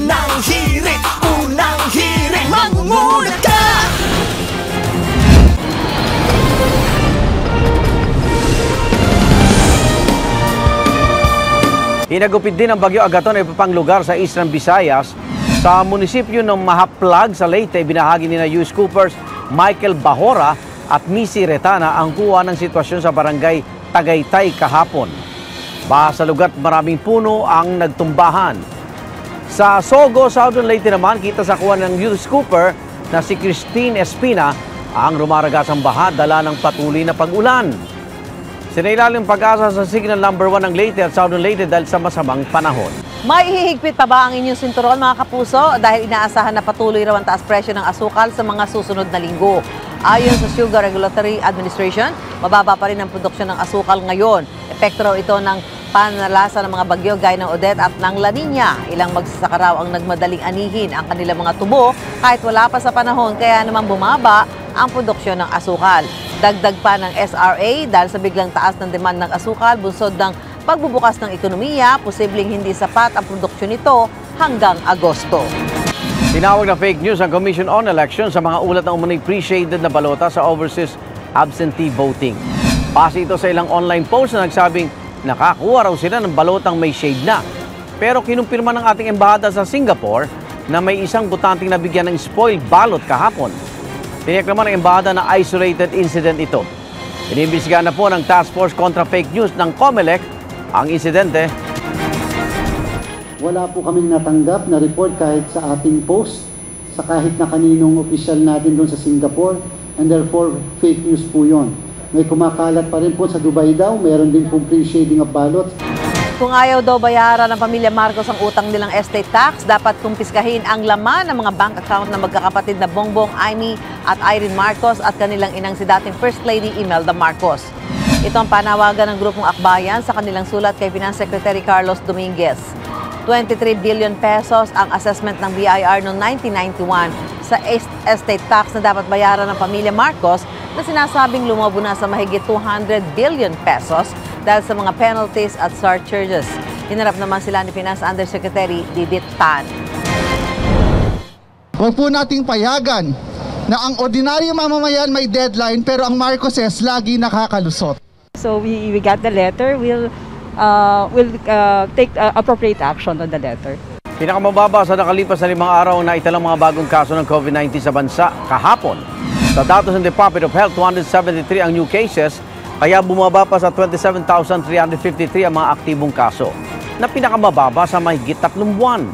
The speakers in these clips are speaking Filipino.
unang hirit, mangunguna ka! Hinagupit din ang Bagyo Agaton ay papang lugar sa Eastern Visayas. Sa munisipyo ng Mahaplag sa Leyte, binahagi ni na US Coopers Michael Bahora at Missy Retana ang kuha ng sitwasyon sa barangay Tagaytay kahapon. Sa lugar maraming puno ang nagtumbahan. Sa Sogo, Southern Leyte naman, kita sa kuha ng US Cooper na si Christine Espina ang rumaragasang baha dala ng patuloy na pag-ulan. Sinailalim pag-asa sa signal number 1 ng Leyte at Southern Leyte dahil sa masamang panahon. May hihigpit pa ba ang inyong sinturon mga kapuso dahil inaasahan na patuloy raw ang taas presyo ng asukal sa mga susunod na linggo. Ayon sa Sugar Regulatory Administration, mababa pa rin ang produksyon ng asukal ngayon. Epekto raw ito ng panalasa ng mga bagyo gaya ng Odette at ng La Nina. Ilang magsasaka raw ang nagmadaling anihin ang kanilang mga tubo kahit wala pa sa panahon kaya naman bumaba ang produksyon ng asukal. Dagdag pa ng SRA dahil sa biglang taas ng demand ng asukal, bunsod ng pagbubukas ng ekonomiya, posibleng hindi sapat ang produksyon nito hanggang Agosto. Tinawag na fake news ang Commission on Elections sa mga ulat ng umano'y pre-shaded na balota sa overseas absentee voting. Base ito sa ilang online post na nagsabing nakakuha raw sila ng balotang may shade na. Pero kinumpirma ng ating embahada sa Singapore na may isang botanteng nabigyan ng spoiled ballot kahapon. Tiniklaman ng embahada na isolated incident ito. Inimbestigahan na po ng Task Force kontra Fake News ng COMELEC ang insidente. Wala po kaming natanggap na report kahit sa ating post, sa kahit na kaninong opisyal natin doon sa Singapore, and therefore fake news po yun. May kumakalat pa rin po sa Dubai daw, meron din pong pre-shading of ballots. Kung ayaw daw bayaran ng pamilya Marcos ang utang nilang estate tax, dapat kumpiskahin ang laman ng mga bank account ng magkakapatid na Bongbong, Amy at Irene Marcos at kanilang inang si dating First Lady Imelda Marcos. Ito ang panawagan ng grupong Akbayan sa kanilang sulat kay Finance Secretary Carlos Dominguez. 23 billion pesos ang assessment ng BIR noong 1991 sa estate tax na dapat bayaran ng pamilya Marcos na sinasabing lumobo na sa mahigit 200 billion pesos dahil sa mga penalties at surcharges. Hinarap naman sila ni Finance Undersecretary Didit Tan. Huwag po nating payagan na ang ordinaryong mamamayan may deadline pero ang Marcoses lagi nakakalusot. So we got the letter, we'll take appropriate action on the letter. Pinakamababa sa nakalipas na 5 araw na italang mga bagong kaso ng COVID-19 sa bansa kahapon. Sa datos ng Department of Health, 273 ang new cases, kaya bumaba pa sa 27,353 ang mga aktibong kaso, na pinakamababa sa mahigit 3 buwan.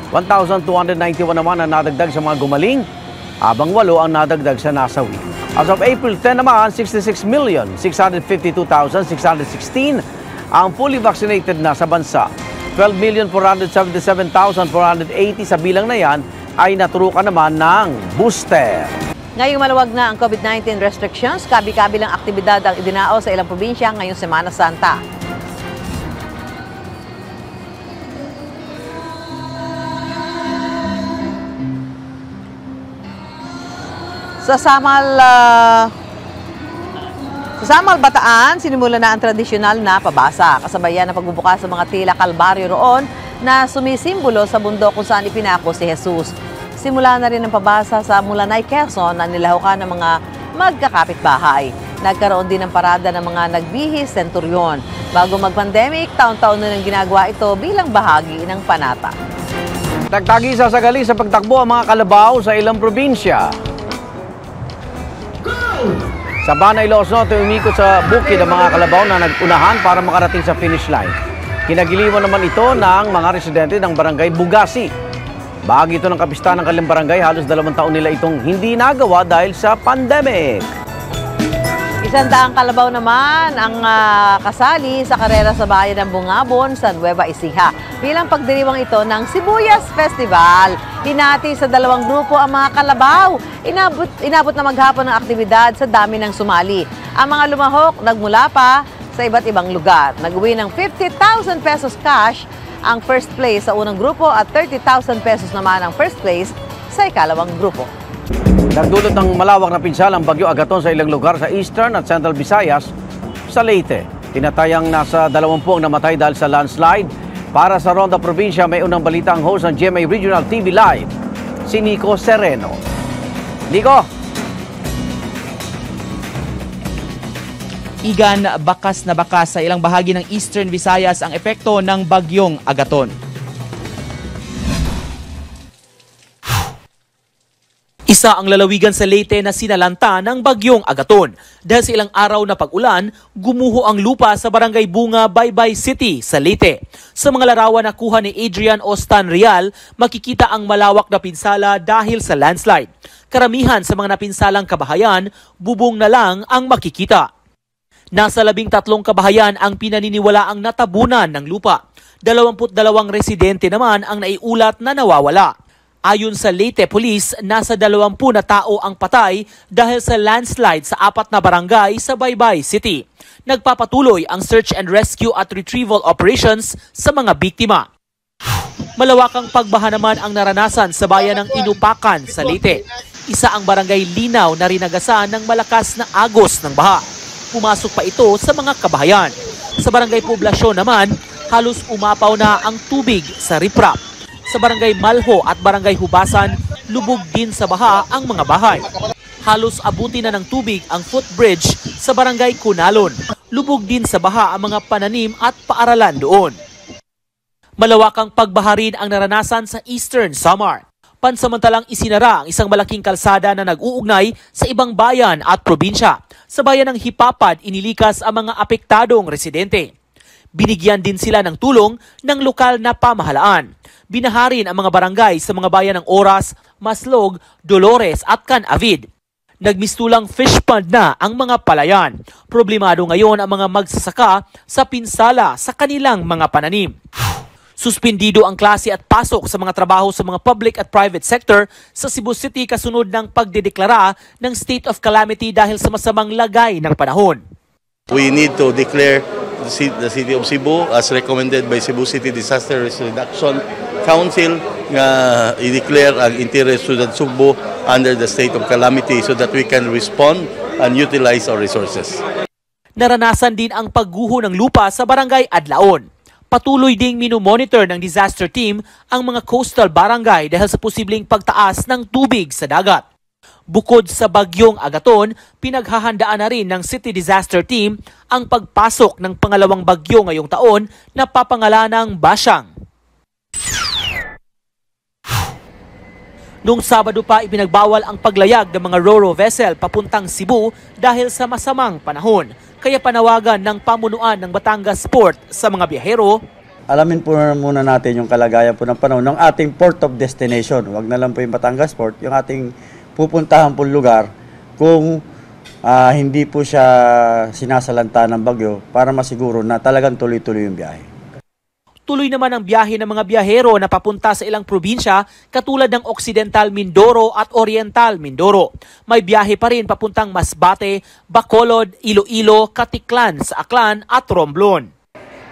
1,291 naman ang nadagdag sa mga gumaling, habang 8 ang nadagdag sa nasawi. As of April 10 naman, 66,652,616 ang fully vaccinated na sa bansa. 12,477,480 sa bilang na yan ay naturukan naman ng booster. Ngayong maluwag na ang COVID-19 restrictions, kabi-kabilang aktibidad ang idinao sa ilang probinsya ngayong Semana Santa. Sa Samal, Bataan, sinimula na ang tradisyonal na pabasa. Kasabayan ng pagbubukas sa mga tila kalbaryo roon na sumisimbolo sa bundok kung saan ipinako si Jesus. Simula na rin ang pabasa sa Mulanay, Quezon na nilahukan ng mga magkakapitbahay. Nagkaroon din ng parada ng mga nagbihis senturyon. Bago mag-pandemic, taon-taon na nang ginagawa ito bilang bahagi ng panata. Tagtagisa sa gali sa pagtakbo ang mga kalabaw sa ilang probinsya. Sa Banay, Los Norte, umikot sa bukid ang mga kalabaw na nag-unahan para makarating sa finish line. Kinagiliwan naman ito ng mga residente ng barangay Bugasi. Bahagi ito ng kapistahan ng kanilang barangay, halos 2 taon nila itong hindi nagawa dahil sa pandemic. 100 kalabaw naman ang kasali sa karera sa bayan ng Bungabon sa Nueva Ecija. Bilang pagdiriwang ito ng Sibuyas Festival, hinati sa 2 grupo ang mga kalabaw. Inabot na maghapon ng aktibidad sa dami ng sumali. Ang mga lumahok nagmula pa sa iba't ibang lugar. Nag-uwi ng 50,000 pesos cash ang first place sa unang grupo at 30,000 pesos naman ang first place sa ikalawang grupo. Nagdulot ng malawak na pinsala ang Bagyo Agaton sa ilang lugar sa Eastern at Central Visayas sa Leyte. Tinatayang nasa 20 ang namatay dahil sa landslide, Para sa Ronda Provincia, may unang balita ang host ng GMA Regional TV Live, si Nico Sereno. Nico! Igan, bakas na bakas sa ilang bahagi ng Eastern Visayas ang epekto ng bagyong Agaton. Isa ang lalawigan sa Leyte na sinalanta ng bagyong Agaton. Dahil sa ilang araw na pag-ulan, gumuho ang lupa sa Barangay Bunga, Baybay City sa Leyte. Sa mga larawan na kuha ni Adrian Ostan Real, makikita ang malawak na pinsala dahil sa landslide. Karamihan sa mga napinsalang kabahayan, bubong na lang ang makikita. Nasa 13 kabahayan ang pinaniniwalaang natabunan ng lupa. 22 residente naman ang naiulat na nawawala. Ayon sa Leyte Police, nasa 20 na tao ang patay dahil sa landslide sa 4 na barangay sa Baybay City. Nagpapatuloy ang search and rescue at retrieval operations sa mga biktima. Malawakang pagbaha naman ang naranasan sa bayan ng Inupakan sa Leyte. Isa ang barangay Linaw na rinagasan ng malakas na agos ng baha. Pumasok pa ito sa mga kabahayan. Sa barangay Poblasyon naman, halos umapaw na ang tubig sa riprap. Sa barangay Malho at barangay Hubasan, lubog din sa baha ang mga bahay. Halos abuti na ng tubig ang footbridge sa barangay Kunalon. Lubog din sa baha ang mga pananim at paaralan doon. Malawakang pagbaha rin ang naranasan sa Eastern Samar. Pansamantalang isinara ang isang malaking kalsada na nag-uugnay sa ibang bayan at probinsya. Sa bayan ng Hipapad, inilikas ang mga apektadong residente. Binigyan din sila ng tulong ng lokal na pamahalaan. Binaharin ang mga barangay sa mga bayan ng Oras, Maslog, Dolores at Canavid. Nagmistulang fish pond na ang mga palayan. Problemado ngayon ang mga magsasaka sa pinsala sa kanilang mga pananim. Suspindido ang klase at pasok sa mga trabaho sa mga public at private sector sa Cebu City kasunod ng pagdedeklara ng state of calamity dahil sa masamang lagay ng panahon. We need to declare the City of Cebu as recommended by Cebu City Disaster Risk Reduction Council nga i-declare ang interior Ciudad Cebu under the state of calamity so that we can respond and utilize our resources. Naranasan din ang pagguho ng lupa sa barangay Adlaon. Patuloy ding minomonitor ng disaster team ang mga coastal barangay dahil sa posibleng pagtaas ng tubig sa dagat. Bukod sa bagyong Agaton, pinaghahandaan na rin ng City Disaster Team ang pagpasok ng pangalawang bagyo ngayong taon na papangalanang Basyang. Noong Sabado pa ipinagbawal ang paglayag ng mga ro-ro vessel papuntang Cebu dahil sa masamang panahon. Kaya panawagan ng pamunuan ng Batangas Port sa mga biyahero. Alamin po muna natin yung kalagayan po ng panahon ng ating port of destination. Huwag na lang po yung Batangas Port, yung ating pupuntahan po lugar kung hindi po siya sinasalanta ng bagyo para masiguro na talagang tuloy-tuloy yung biyahe. Tuloy naman ang biyahe ng mga biyahero na papunta sa ilang probinsya katulad ng Occidental Mindoro at Oriental Mindoro. May biyahe pa rin papuntang Masbate, Bacolod, Iloilo, Caticlan sa Aklan at Romblon.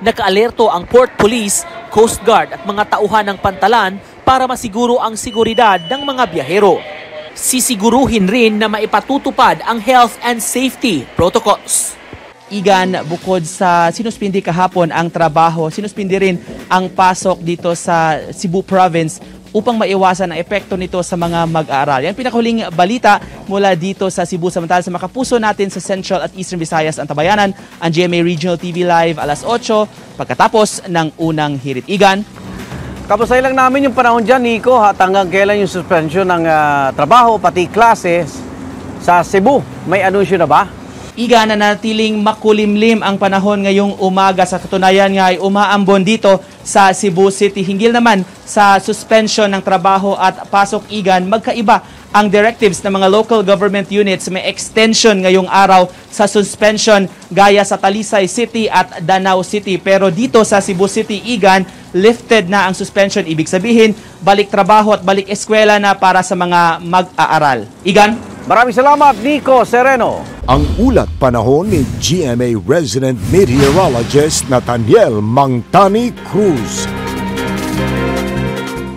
Nakaalerto ang Port Police, Coast Guard at mga tauhan ng pantalan para masiguro ang seguridad ng mga biyahero. Sisiguruhin rin na maipatutupad ang health and safety protocols. Igan, bukod sa sinuspindi kahapon ang trabaho, sinuspindi rin ang pasok dito sa Cebu Province upang maiwasan ang epekto nito sa mga mag-aaral. Yan pinakahuling balita mula dito sa Cebu. Samantala sa makapuso natin sa Central at Eastern Visayas ang tabayanan, ang GMA Regional TV Live alas 8 pagkatapos ng unang hirit. Igan. Kapusay lang namin yung panahon dyan, Nico, at hanggang kailan yung suspension ng trabaho, pati klase sa Cebu. May anunsyo na ba? Iga, na natiling makulimlim ang panahon ngayong umaga. Sa katunayan nga ay umaambon dito sa Cebu City. Hinggil naman sa suspension ng trabaho at pasok, Igan, magkaiba ang directives ng mga local government units. May extension ngayong araw sa suspension gaya sa Talisay City at Danau City. Pero dito sa Cebu City, Igan, lifted na ang suspension. Ibig sabihin, balik trabaho at balik eskwela na para sa mga mag-aaral. Igan? Maraming salamat, Nico Sereno. Ang ulat panahon ni GMA resident meteorologist Nathaniel Mangtani Cruz.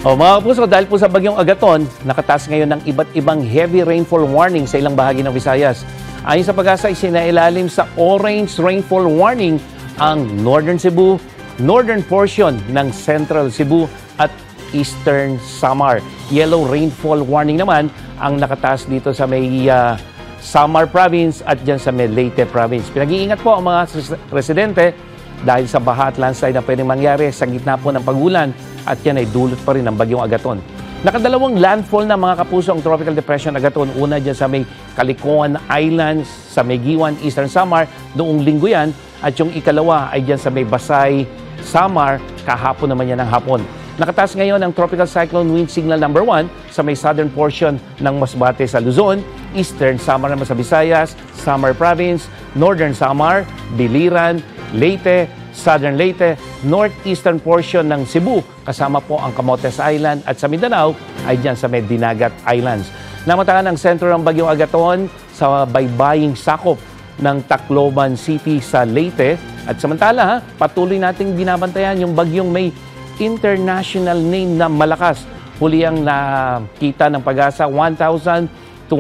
Mga kapuso, dahil po sa bagyong Agaton, nakataas ngayon ng iba't ibang heavy rainfall warning sa ilang bahagi ng Visayas. Ayon sa Pag-asa, isinailalim sa orange rainfall warning ang Northern Cebu, northern portion ng Central Cebu at Eastern Samar. Yellow rainfall warning naman ang nakataas dito sa may Samar Province at dyan sa may Leyte Province. Pinag-iingat po ang mga residente dahil sa baha at landslide na pwedeng mangyari sa gitna po ng pag-ulan at yan ay dulot pa rin ng bagyong Agaton. Nakadalawang landfall na mga kapuso ang Tropical Depression Agaton. Una dyan sa may Calikuan Islands, sa may Giwan, Eastern Samar, noong linggo yan. At yung ikalawa ay dyan sa may Basay, Samar, kahapon naman yan ng hapon. Nakataas ngayon ang Tropical Cyclone Wind Signal number 1 sa may southern portion ng Masbate sa Luzon, Eastern Samar naman sa Visayas, Samar Province, Northern Samar, Biliran, Leyte, Southern Leyte, northeastern portion ng Cebu, kasama po ang Camotes Island at sa Mindanao ay dyan sa may Dinagat Islands. Namatakan ang sentro ng bagyong Agaton sa baybaying sakop ng Tacloban City sa Leyte. At samantala, patuloy nating binabantayan yung bagyong may international name na Malakas. Huli ang nakita ng Pag-asa, 1,235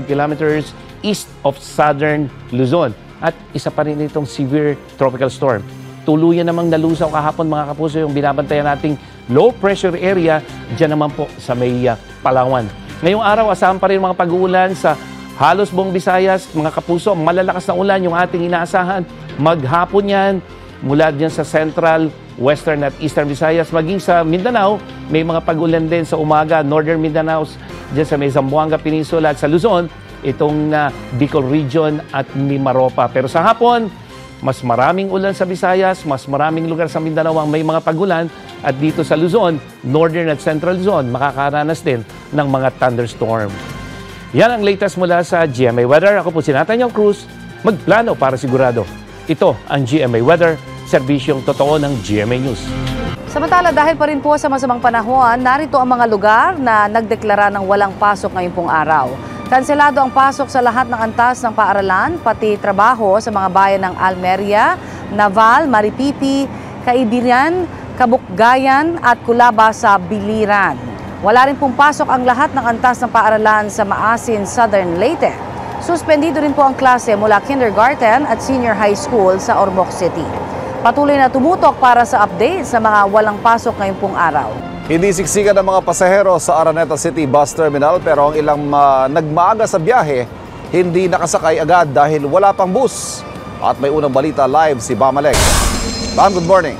kilometers east of southern Luzon. At isa pa rin itong severe tropical storm. Tuluyan namang nalusaw kahapon mga kapuso yung binabantayan nating low pressure area dyan naman po sa may Palawan. Ngayong araw, asahan pa rin mga pag-uulan sa halos buong Visayas. Mga kapuso, malalakas na ulan yung ating inaasahan. Maghapon yan mula dyan sa Central, Western at Eastern Visayas. Maging sa Mindanao, may mga pag-ulan din sa umaga. Northern Mindanao, dyan sa may Zamboanga Peninsula at sa Luzon, itong Bicol Region at Mimaropa. Pero sa hapon, mas maraming ulan sa Visayas, mas maraming lugar sa Mindanao ang may mga pag-ulan at dito sa Luzon, Northern at Central Luzon, makakaranas din ng mga thunderstorm. Yan ang latest mula sa GMA Weather. Ako po si Nathaniel Cruz, magplano para sigurado. Ito ang GMA Weather, serbisyong totoo ng GMA News. Samantala, dahil pa rin po sa masamang panahon, narito ang mga lugar na nagdeklara ng walang pasok ngayong pong araw. Kanselado ang pasok sa lahat ng antas ng paaralan, pati trabaho sa mga bayan ng Almeria, Naval, Maripipi, Caibiran, Kabukgayan at Culaba sa Biliran. Wala rin pong pasok ang lahat ng antas ng paaralan sa Maasin, Southern Leyte. Suspendido rin po ang klase mula kindergarten at senior high school sa Ormoc City. Patuloy na tumutok para sa update sa mga walang pasok ngayong pong araw. Hindi siksikan ng mga pasahero sa Araneta City Bus Terminal pero ang ilang nagmaaga sa biyahe hindi nakasakay agad dahil wala pang bus. At may unang balita live si Bamalek. Bam, good morning.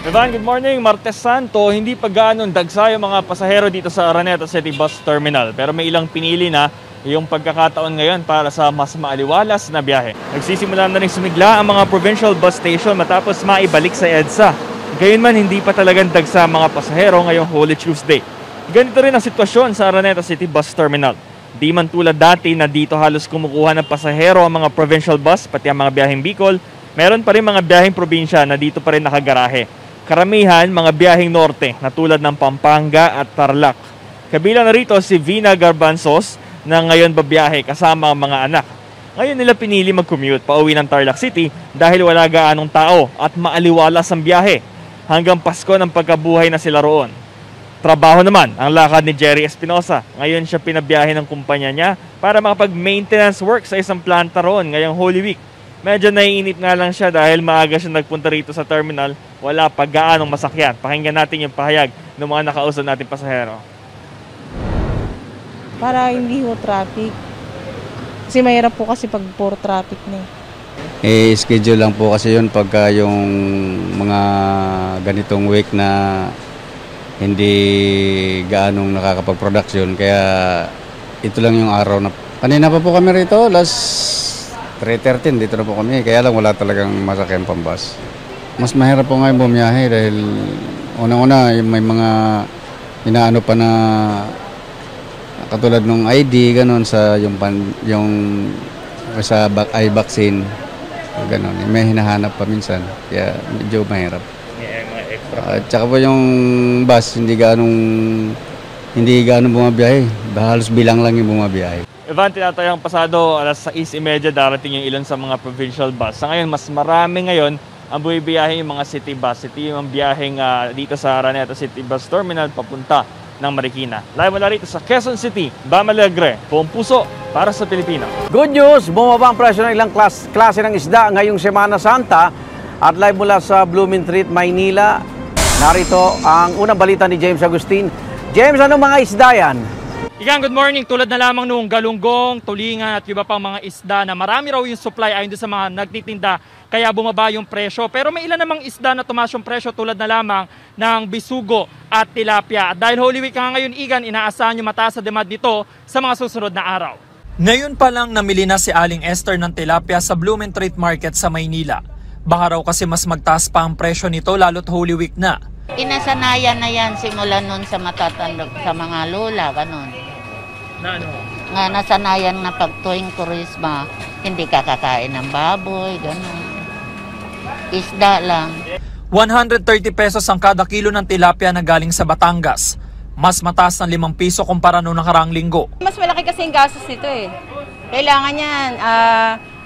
Evan, good morning. Martes Santo, hindi pa gaano dagsa yung mga pasahero dito sa Araneta City Bus Terminal pero may ilang pinili na yung pagkakataon ngayon para sa mas maaliwalas na biyahe. Nagsisimula na rin sumigla ang mga provincial bus station matapos maibalik sa EDSA. Gayunman, hindi pa talagang dagsa mga pasahero ngayong Holy Tuesday. Ganito rin ang sitwasyon sa Araneta City Bus Terminal. Di man tulad dati na dito halos kumukuha ng pasahero ang mga provincial bus, pati ang mga biyaheng Bicol, meron pa rin mga biyaheng probinsya na dito pa rin nakagarahe. Karamihan, mga biyaheng norte na tulad ng Pampanga at Tarlac. Kabilang na rito si Vina Garbanzos na ngayon babiyahe kasama ang mga anak. Ngayon nila pinili mag-commute pauwi ng Tarlac City dahil wala gaanong tao at maaliwalas ang biyahe. Hanggang Pasko ng pagkabuhay na sila roon. Trabaho naman ang lakad ni Jerry Espinosa. Ngayon siya pinabiyahe ng kumpanya niya para makapag-maintenance work sa isang planta roon ngayong Holy Week. Medyo naiinip nga lang siya dahil maaga siya nagpunta rito sa terminal. Wala pa gaanong masakyan. Pakinggan natin yung pahayag ng mga nakausap nating pasahero. Para hindi ho traffic. Kasi mahirap po kasi pag puro traffic na schedule lang po kasi yun pagka yung mga ganitong week na hindi gaanong nakakapag-production. Kaya ito lang yung araw na... Kanina pa po kami rito, last 3:13 dito na po kami. Kaya lang wala talagang masakyan pambus. Mas mahirap po ngayon bumiyahe dahil unang-una may mga inaano pa na katulad ng ID, ganun sa yung sa eye vaccine. Ganon, may hinahanap pa minsan, kaya medyo mahirap. At saka po yung bus, hindi gaanong bumabiyahe, halos bilang lang yung bumabiyahe. Evan, tinatayang pasado, alas 6:30 darating yung ilan sa mga provincial bus. Sa ngayon, mas marami ngayon ang bumibiyahe yung mga city bus. Ito yung biyaheng dito sa Araneta City Bus Terminal papunta ng Marikina. Live mula rito sa Quezon City, Bamalagre, buong puso para sa Pilipino. Good news! Bumaba ang presyo ng ilang klase ng isda ngayong Semana Santa At live mula sa Blooming Treat, Maynila, narito ang unang balita ni James Agustin. James, anong mga isda yan? Igan, good morning. Tulad na lamang noong galunggong, tulingan at iba pang mga isda na marami raw yung supply ayon sa mga nagtitinda, kaya bumaba yung presyo. Pero may ilan namang isda na tumaas yung presyo tulad na lamang ng bisugo at tilapia. At dahil Holy Week nga ngayon, Igan, inaasahan yung mataas na demand nito sa mga susunod na araw. Ngayon pa lang namili na si Aling Esther ng tilapia sa Blooming Treat Market sa Maynila. Baka raw kasi mas magtaas pa ang presyo nito lalo't Holy Week na. Inasanayan na yan simula nun sa matatanda, sa mga lola, ganun. Na ano? Nga nasanayan na pag tuwing kurisma, hindi kakakain ng baboy, ganun. Isda lang. 130 pesos ang kada kilo ng tilapia na galing sa Batangas. Mas mataas ng 5 piso kumpara noong nakaraang linggo. Mas malaki kasi yung gastos nito eh. Kailangan yan,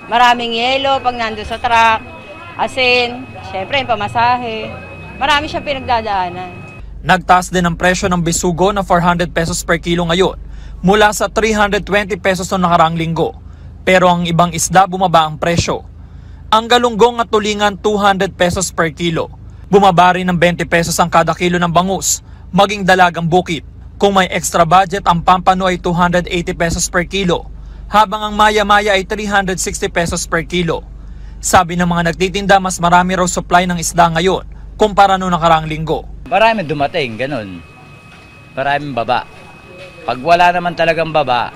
maraming yelo pag nandun sa truck. Asin, syempre yung pamasahe. Marami siyang pinagdadaanan. Nagtaas din ang presyo ng bisugo na 400 pesos per kilo ngayon mula sa 320 pesos noong nakaraang linggo. Pero ang ibang isda bumaba ang presyo. Ang galunggong at tulingan 200 pesos per kilo. Bumaba rin ng 20 pesos ang kada kilo ng bangus, maging dalagang bukid. Kung may extra budget, ang pampano ay 280 pesos per kilo, habang ang maya-maya ay 360 pesos per kilo. Sabi ng mga nagtitinda, mas marami raw supply ng isda ngayon kumpara noong nakaraang linggo. Marami dumating, ganun. Maraming baba. Pag wala naman talagang baba,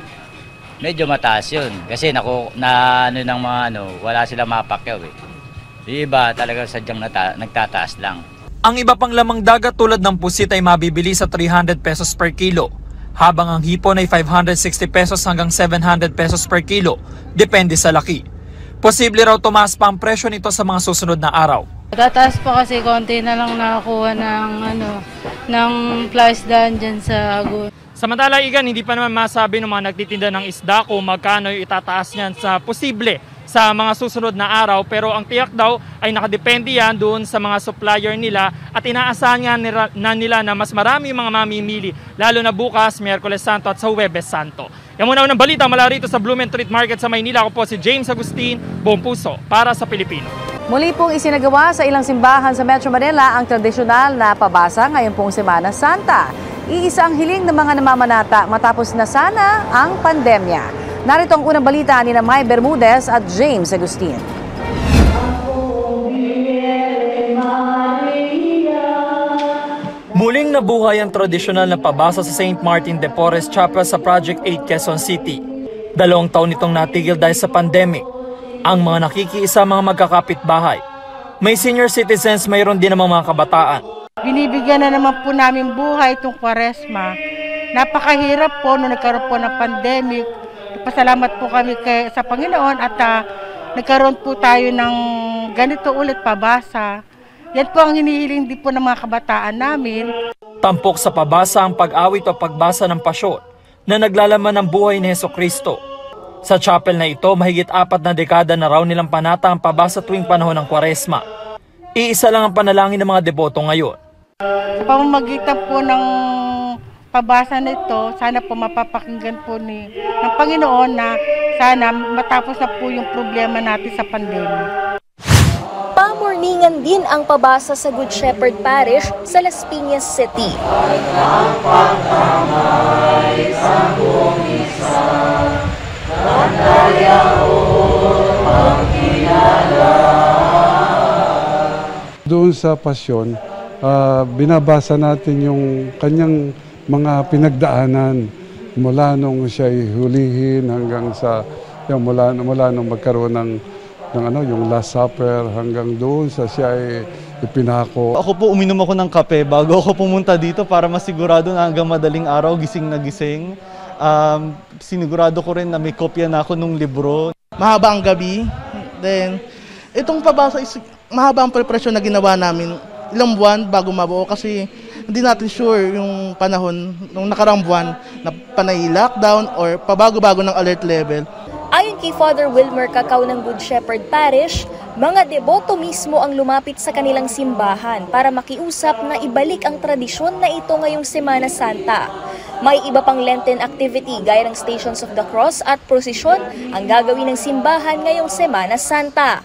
medyo mataas yun. Kasi wala sila mapakyaw eh. Yung iba talaga sadyang nagtataas lang. Ang iba pang lamang dagat tulad ng pusit ay mabibili sa 300 pesos per kilo, habang ang hipon ay 560 pesos hanggang 700 pesos per kilo, depende sa laki. Posible raw tumaas pa ang presyo nito sa mga susunod na araw. Tataas pa kasi konti na lang nakakuha ng flash daan dyan sa Agun. Samantala, Igan, hindi pa naman masabi ng mga nagtitinda ng isda kung magkano yung itataas niyan sa posible sa mga susunod na araw. Pero ang tiyak daw ay nakadepende yan doon sa mga supplier nila at inaasahan nga nila na mas marami mga mamimili, lalo na bukas, Miyerkules Santo at sa Huwebes Santo. Yan muna unang balita mula rito sa Blooming Treat Market sa Maynila. Ako po si James Agustin, buong puso para sa Pilipino. Muli pong isinagawa sa ilang simbahan sa Metro Manila ang tradisyonal na pabasa ngayon pong Semana Santa. Iisa ang hiling ng mga namamanata matapos na sana ang pandemya. Narito ang unang balita ni May Bermudez at James Agustin. Muling nabuhay ang tradisyonal na pabasa sa St. Martin de Porres Chapel sa Project 8 Quezon City. 2 taon itong natigil dahil sa pandemic. Ang mga nakikiisa mga magkakapitbahay. May senior citizens, mayroon din namang mga kabataan. Binibigyan na naman po namin buhay itong Kwaresma. Napakahirap po nung nagkaroon po ng pandemic. Pasalamat po kami sa Panginoon at nagkaroon po tayo ng ganito ulit pabasa. Yan po ang hinihiling din po ng mga kabataan namin. Tampok sa pabasa ang pag-awit o pagbasa ng pasyon na naglalaman ng buhay ni Hesukristo. Sa chapel na ito, mahigit 4 na dekada na raw nilang panata ang pabasa tuwing panahon ng Kwaresma. Iisa lang ang panalangin ng mga deboto ngayon. Sa pamamagitan po ng pabasa nito, sana po mapapakinggan po ng Panginoon na sana matapos na po yung problema natin sa pandemya. Pamorningan din ang pabasa sa Good Shepherd Parish sa Las Piñas City. Doon sa pasyon, binabasa natin yung kanyang mga pinagdaanan mula nung siya'y hulihin hanggang sa mula nung magkaroon ng yung Last Supper hanggang doon sa siya'y ipinako. Ako po uminom ako ng kape bago ako pumunta dito para masigurado na hanggang madaling araw gising na gising. Sinigurado ko rin na may kopya na ako nung libro. Mahaba ang gabi. Then itong pabasa is mahaba ang preparasyon na ginawa namin. Ilang buwan bago mabuo kasi hindi natin sure yung panahon nung nakarang buwan na panay lockdown or pabago-bago ng alert level. Ayon kay Father Wilmer Cacao ng Good Shepherd Parish, mga deboto mismo ang lumapit sa kanilang simbahan para makiusap na ibalik ang tradisyon na ito ngayong Semana Santa. May iba pang Lenten activity gaya ng Stations of the Cross at prosesyon ang gagawin ng simbahan ngayong Semana Santa.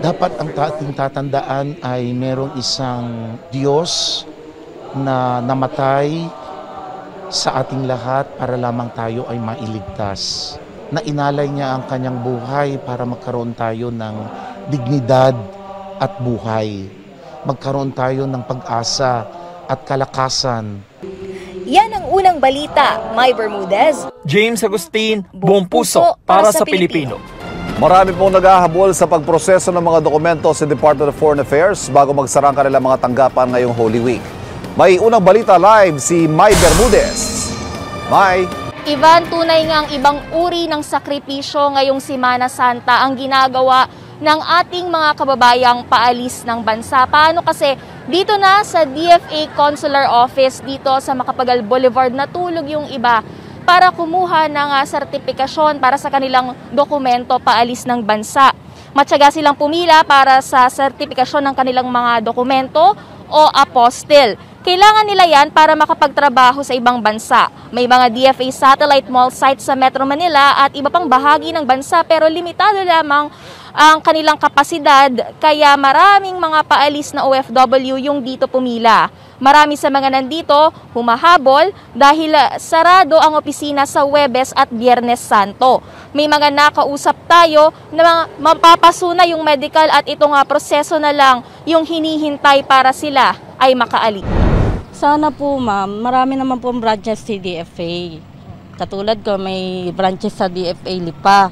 dapat ang ating tatandaan ay merong isang Diyos na namatay sa ating lahat para lamang tayo ay mailigtas. Na inalay niya ang kanyang buhay para magkaroon tayo ng dignidad at buhay. Magkaroon tayo ng pag-asa at kalakasan. Yan ang unang balita. May Bermudez. James Agustin, buong puso para sa Pilipino. Marami pong naghahabol sa pagproseso ng mga dokumento sa Department of Foreign Affairs bago magsara ang kanilang mga tanggapan ngayong Holy Week. May unang balita live si May Bermudez. May. Ivan, tunay ngang ibang uri ng sakripisyo ngayong Semana Santa ang ginagawa ng ating mga kababayang paalis ng bansa. Paano kasi dito na sa DFA Consular Office dito sa Macapagal Boulevard natulog yung iba para kumuha ng sertifikasyon para sa kanilang dokumento paalis ng bansa. Matyaga silang pumila para sa sertifikasyon ng kanilang mga dokumento o apostil. Kailangan nila yan para makapagtrabaho sa ibang bansa. May mga DFA satellite mall sites sa Metro Manila at iba pang bahagi ng bansa pero limitado lamang ang kanilang kapasidad kaya maraming mga paalis na OFW yung dito pumila. Marami sa mga nandito humahabol dahil sarado ang opisina sa Huwebes at Biyernes Santo. May mga nakausap tayo na mapapasuna yung medical at itong proseso na lang yung hinihintay para sila ay makaalis. Sana po ma'am, marami naman po branches sa DFA. Katulad ko, may branches sa DFA Lipa.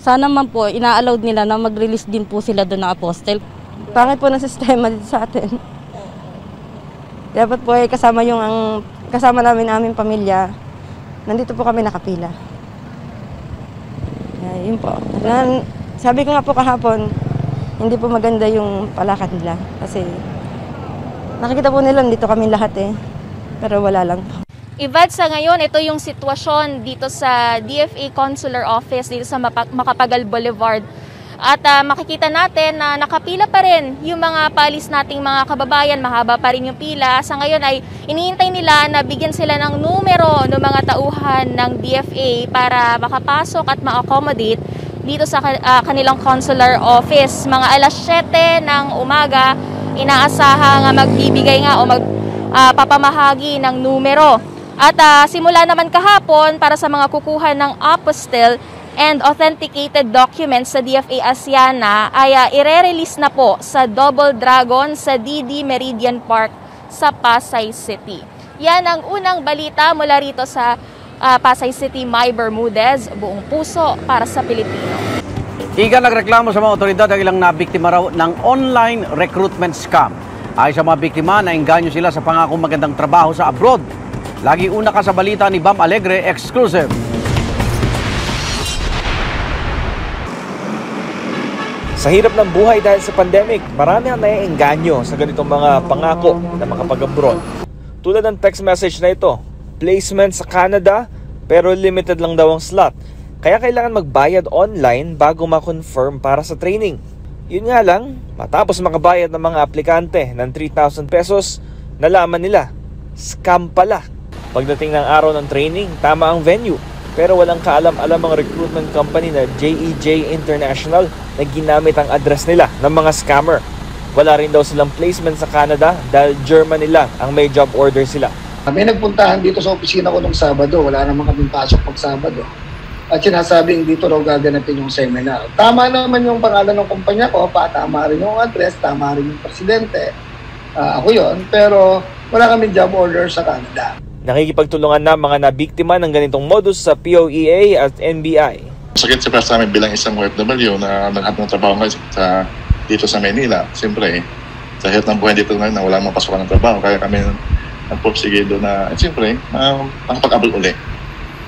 Sana man po, ina-allowed nila na mag-release din po sila doon ng apostle. Pangit po ng sistema dito sa atin. Dapat po kasama kasama namin aming pamilya. Nandito po kami nakapila. Yun po. Sabi ko nga po kahapon, hindi po maganda yung palakad nila. Kasi nakikita po nila dito kami lahat pero wala lang po. Ivad, sa ngayon, ito yung sitwasyon dito sa DFA Consular Office dito sa Macapagal Boulevard. At makikita natin na nakapila pa rin yung mga paalis nating mga kababayan, mahaba pa rin yung pila. Sa ngayon ay iniintay nila na bigyan sila ng numero ng mga tauhan ng DFA para makapasok at ma-accommodate dito sa kanilang consular office. Mga alas 7 ng umaga, inaasaha nga magbibigay nga o magpapamahagi ng numero. At simula naman kahapon para sa mga kukuha ng apostille and authenticated documents sa DFA Asiana ay ire-release na po sa Double Dragon sa DD Meridian Park sa Pasay City. Yan ang unang balita mula rito sa Pasay City. May Bermudez, buong puso para sa Pilipino. Iga nagreklamo sa mga otoridad ang ilang nabiktima raw ng online recruitment scam. Ay sa mga biktima, naengganyo sila sa pangakong magandang trabaho sa abroad. Lagi una ka sa balita ni Bam Alegre, exclusive. Sa hirap ng buhay dahil sa pandemic, marami ang naiengganyo sa ganitong mga pangako na makapag-abroad. Tulad ng text message na ito, placement sa Canada pero limited lang daw ang slot. Kaya kailangan magbayad online bago ma-confirm para sa training. Yun nga lang, matapos makabayad ng mga aplikante ng 3,000 pesos, nalaman nila, scam pala. Pagdating ng araw ng training, tama ang venue. Pero walang kaalam-alam ang recruitment company na JEJ International na ginamit ang address nila ng mga scammer. Wala rin daw silang placement sa Canada dahil Germany lang ang may job order sila. May nagpuntahan dito sa opisina ko nung Sabado. Wala naman kaming pasok pag Sabado. At sinasabing dito raw gaganapin yung seminar. Tama naman yung pangalan ng kumpanya ko, tama rin yung address, tama rin yung presidente. Ako yon, pero wala kaming job order sa Canada. Nakikipagtulungan na mga nabiktima ng ganitong modus sa POEA at NBI. Sakit sa amin bilang isang OFW na naghanap ng trabaho ngayon dito sa Manila. Siyempre, sa hirap ng buhay dito na wala mong pasukan ng trabaho, kaya kami nagpursige doon na, siyempre, makapag-abot uli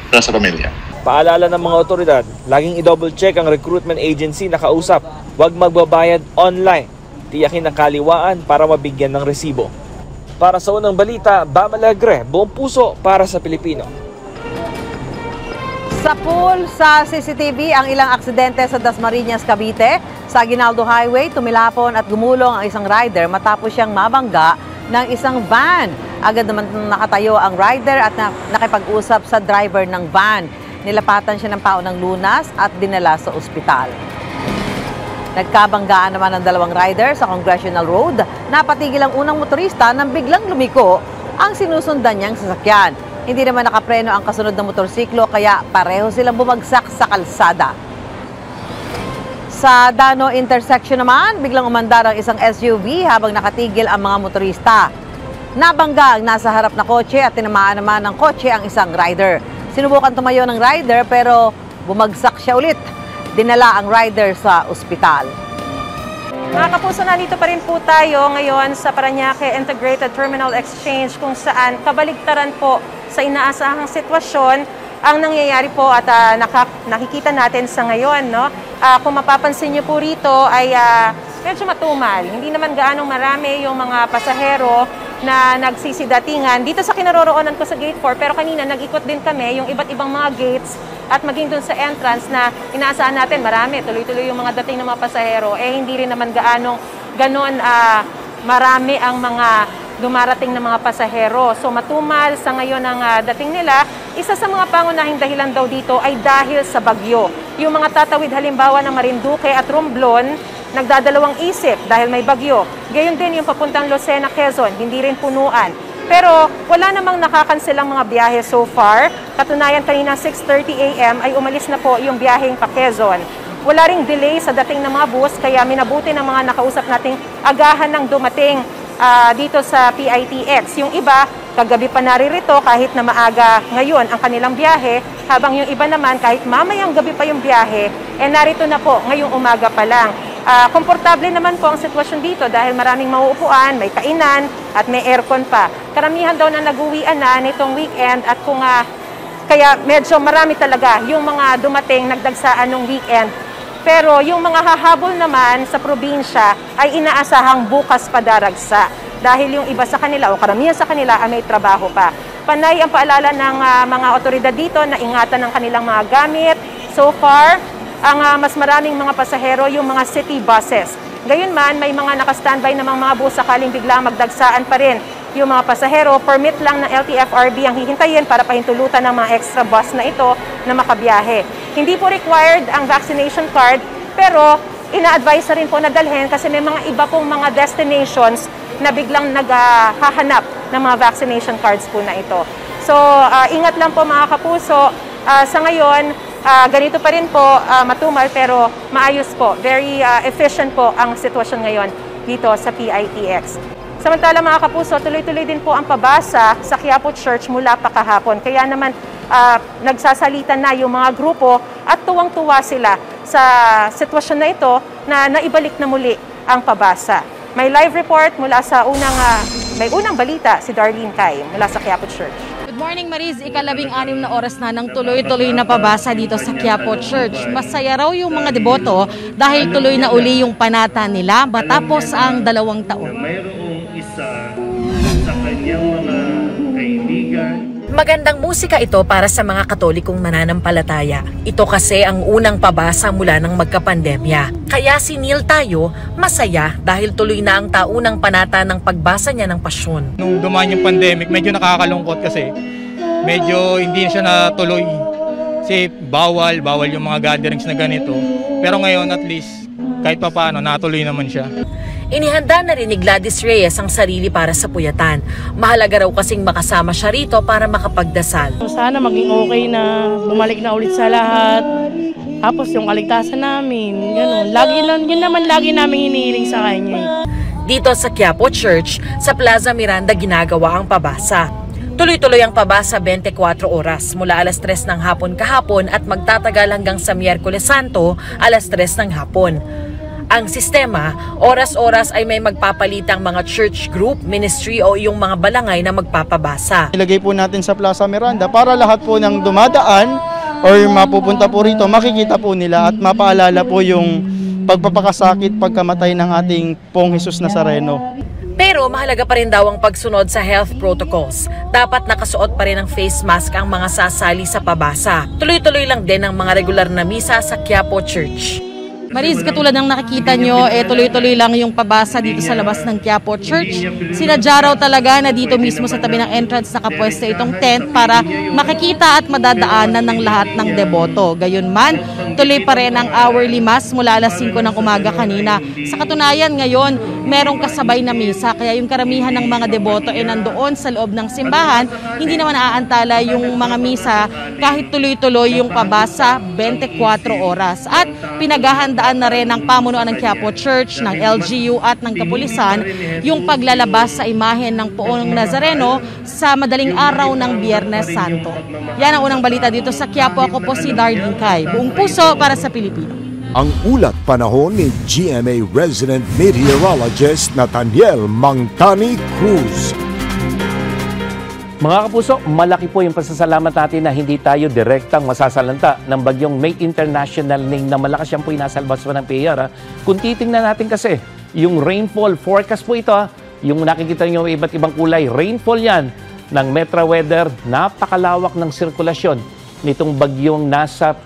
para sa pamilya. Paalala ng mga otoridad, laging i-double check ang recruitment agency na kausap. Huwag magbabayad online. Tiyakin ang kaliwaan para mabigyan ng resibo. Para sa unang balita, Bam Alegre, buong puso para sa Pilipino. Sa pool sa CCTV ang ilang aksidente sa Dasmariñas, Cavite. Sa Aguinaldo Highway, tumilapon at gumulong ang isang rider matapos siyang mabangga ng isang van. Agad naman nakatayo ang rider at nakipag-usap sa driver ng van. Nilapatan siya ng paunang lunas at dinala sa ospital. Nagkabanggaan naman ng dalawang rider sa Congressional Road na patigil ang unang motorista nang biglang lumiko ang sinusundan niyang sasakyan. Hindi naman nakapreno ang kasunod na motorsiklo kaya pareho silang bumagsak sa kalsada. Sa Dano intersection naman, biglang umandar ang isang SUV habang nakatigil ang mga motorista. Nabangga ang nasa harap na kotse at tinamaan naman ng kotse ang isang rider. Sinubukan tumayo ng rider pero bumagsak siya ulit. Dinala ang rider sa ospital. Mga kapuso, nandito pa rin po tayo ngayon sa Parañaque Integrated Terminal Exchange kung saan kabaligtaran po sa inaasahang sitwasyon ang nangyayari po at nakikita natin sa ngayon. No? Kung mapapansin niyo po rito ay medyo matumal. Hindi naman gaanong marami yung mga pasahero na nagsisidatingan dito sa kinaroroonan ko sa Gate 4, pero kanina nag-ikot din kami yung iba't ibang mga gates at maging dun sa entrance na inaasahan natin marami, tuloy-tuloy yung mga dating ng mga pasahero, hindi rin naman ganon marami ang mga dumarating na mga pasahero. So matumal sa ngayon ang dating nila. Isa sa mga pangunahing dahilan daw dito ay dahil sa bagyo. Yung mga tatawid halimbawa ng Marinduque at Romblon, nagdadalawang isip dahil may bagyo. Gayon din yung papuntang Lucena, Quezon, hindi rin punuan. Pero wala namang nakakanselang mga biyahe so far. Katunayan kanina 6:30 AM ay umalis na po yung biyaheng pa Quezon. Wala ring delay sa dating ng mga bus kaya minabuti ng mga nakausap nating agahan ng dumating dito sa PITX. Yung iba, kagabi pa naririto kahit na maaga ngayon ang kanilang biyahe, habang yung iba naman kahit mamayang gabi pa yung biyahe, narito na po ngayong umaga pa lang. Komportable naman po ang sitwasyon dito dahil maraming mauupuan, may kainan at may aircon pa. Karamihan daw na nag-uwian na nitong weekend at kaya medyo marami talaga yung mga dumating nagdagsaan ng weekend. Pero yung mga hahabol naman sa probinsya ay inaasahang bukas pa daragsa dahil yung iba sa kanila o karamihan sa kanila ay may trabaho pa. Panay ang paalala ng mga otoridad dito na ingatan ng kanilang mga gamit. So far, ang mas maraming mga pasahero yung mga city buses. Gayunman, may mga naka-standby namang mga bus sakaling biglang magdagsaan pa rin yung mga pasahero. Permit lang ng LTFRB ang hihintayin para pahintulutan ng mga extra bus na ito na makabiyahe. Hindi po required ang vaccination card, pero ina-advise na rin po na dalhin kasi may mga iba pong mga destinations na biglang naghahanap ng mga vaccination cards po na ito. So, ingat lang po mga kapuso. Sa ngayon, ganito pa rin po, matumal pero maayos po. Very efficient po ang sitwasyon ngayon dito sa PITX. Samantala mga kapuso, tuloy-tuloy din po ang pabasa sa Quiapo Church mula pa kahapon. Kaya naman nagsasalita na yung mga grupo at tuwang-tuwa sila sa sitwasyon na ito na naibalik na muli ang pabasa. May live report mula sa may unang balita si Darlene Kai mula sa Quiapo Church. Good morning, Mariz. Ika-16 na oras na ng tuloy-tuloy na pabasa dito sa Quiapo Church. Masaya raw yung mga deboto dahil tuloy na uli yung panata nila matapos ang 2 taon. Mayroong isa sa kanyang mga kaibigan. Magandang musika ito para sa mga Katolikong mananampalataya. Ito kasi ang unang pabasa mula ng magkapandemya. Kaya si Neil Tayo masaya dahil tuloy na ang taunang panata ng pagbasa niya ng Pasyon. Nung dumaan yung pandemic, medyo nakakalungkot kasi medyo hindi siya natuloy. Kasi bawal yung mga gatherings na ganito. Pero ngayon at least kahit pa paano natuloy naman siya. Inihanda na rin ni Gladys Reyes ang sarili para sa puyatan. Mahalaga raw kasing makasama siya rito para makapagdasal. Sana maging okay na, bumalik na ulit sa lahat. Tapos yung kaligtasan namin, gano'n. Yun naman lagi namin hinihiling sa kanya. Dito sa Quiapo Church, sa Plaza Miranda ginagawa ang pabasa. Tuloy-tuloy ang pabasa 24 oras mula alas 3 ng hapon kahapon at magtatagal hanggang sa Miyerkules Santo alas 3 ng hapon. Ang sistema, oras-oras ay may magpapalitang mga church group, ministry o yung mga balangay na magpapabasa. Ilagay po natin sa Plaza Miranda para lahat po ng dumadaan or mapupunta po rito, makikita po nila at mapaalala po yung pagpapakasakit, pagkamatay ng ating Pong Jesus Nazareno. Pero mahalaga pa rin daw ang pagsunod sa health protocols. Dapat nakasuot pa rin ng face mask ang mga sasali sa pabasa. Tuloy-tuloy lang din ang mga regular na misa sa Quiapo Church. Mariz, katulad ng nakikita nyo, tuloy-tuloy lang yung pabasa dito sa labas ng Quiapo Church. Sinadya raw talaga na dito mismo sa tabi ng entrance nakapwesto itong tent para makikita at madadaanan ng lahat ng deboto. Gayunman, tuloy pa rin ang hourly mass mula alas 5 ng umaga kanina. Sa katunayan ngayon, merong kasabay na misa kaya yung karamihan ng mga deboto ay nandoon sa loob ng simbahan. Hindi naman aantala yung mga misa kahit tuloy-tuloy yung pabasa 24 oras. At pinaghahandaan na rin ng pamunuan ng Quiapo Church, ng LGU at ng kapulisan yung paglalabas sa imahen ng Poong Nazareno sa madaling araw ng Biyernes Santo. Yan ang unang balita dito sa Quiapo. Ako po si Darlene Cay. Buong puso para sa Pilipino. Ang ulat panahon ni GMA resident meteorologist Nathaniel Mangtani Cruz. Mga kapuso, malaki po yung pasasalamat natin na hindi tayo direktang masasalanta ng bagyong may international name na malakas yan po inasalbas pa ng PAR. Kung titingnan natin kasi, yung rainfall forecast po ito, yung nakikita nyo iba't ibang kulay, rainfall yan ng Metro Weather, napakalawak ng sirkulasyon nitong bagyong nasa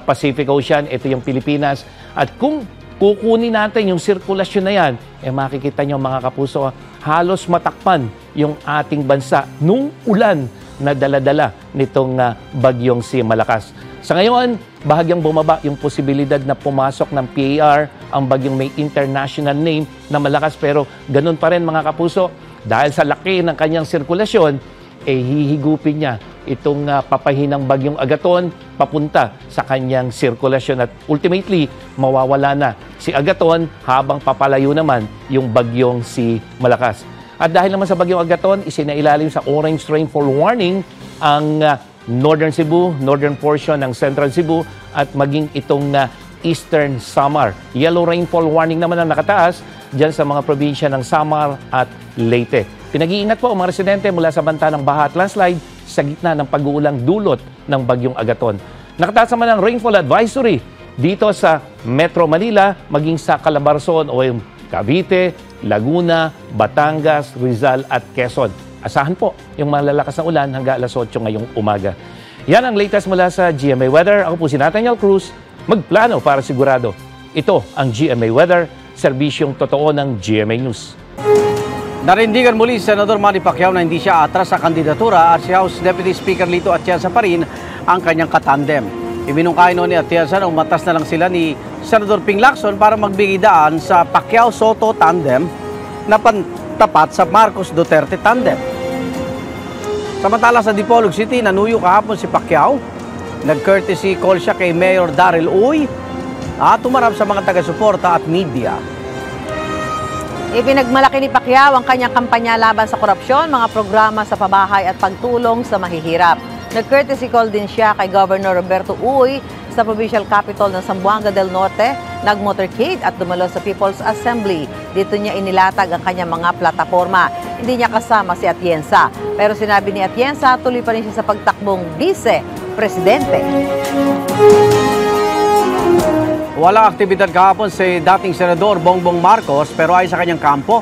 Pacific Ocean, ito yung Pilipinas. At kung kukunin natin yung sirkulasyon na yan, makikita nyo mga kapuso, halos matakpan yung ating bansa nung ulan na daladala nitong bagyong si Malakas. Sa ngayon, bahagyang bumaba yung posibilidad na pumasok ng PAR ang bagyong may international name na Malakas, pero ganun pa rin mga kapuso, dahil sa laki ng kanyang sirkulasyon, hihigupin niya itong papahinang bagyong Agaton papunta sa kanyang sirkulasyon at ultimately mawawala na si Agaton habang papalayo naman yung bagyong si Malakas. At dahil naman sa bagyong Agaton, isinailalim sa orange rainfall warning ang Northern Cebu, northern portion ng Central Cebu at maging itong Eastern Samar. Yellow rainfall warning naman ang nakataas dyan sa mga probinsya ng Samar at Leyte. Pinag-iingat po ang mga residente mula sa banta ng baha at landslide sa gitna ng pag-uulang dulot ng bagyong Agaton. Nakataas naman ang rainfall advisory dito sa Metro Manila, maging sa Calabarzon o Cavite, Laguna, Batangas, Rizal at Quezon. Asahan po yung malalakas na ulan hanggang alas 8 ngayong umaga. Yan ang latest mula sa GMA Weather. Ako po si Nathaniel Cruz, magplano para sigurado. Ito ang GMA Weather, serbisyong totoo ng GMA News. Narindigan muli si Senador Manny Pacquiao na hindi siya atras sa kandidatura at si House Deputy Speaker Lito Atienza pa rin ang kanyang katandem. Iminungkahi noon ni Atienza na umatas na lang sila ni Senador Ping Lacson para magbigay daan sa Pacquiao-Soto tandem na pantapat sa Marcos Duterte tandem. Samantala sa Dipolog City, nanuyo kahapon si Pacquiao. Nag-courtesy call siya kay Mayor Daryl Uy at tumarap sa mga taga-suporta at media. Ipinagmalaki ni Pacquiao ang kanyang kampanya laban sa korupsyon, mga programa sa pabahay at pagtulong sa mahihirap. Nag-courtesy call din siya kay Governor Roberto Uy sa provincial capital ng Zamboanga del Norte, nag-motorcade at dumalo sa People's Assembly. Dito niya inilatag ang kanyang mga plataforma. Hindi niya kasama si Atienza. Pero sinabi ni Atienza, tuloy pa rin siya sa pagtakbong vice-presidente. Walang aktibidad kahapon si dating Senador Bongbong Marcos pero ay sa kanyang kampo,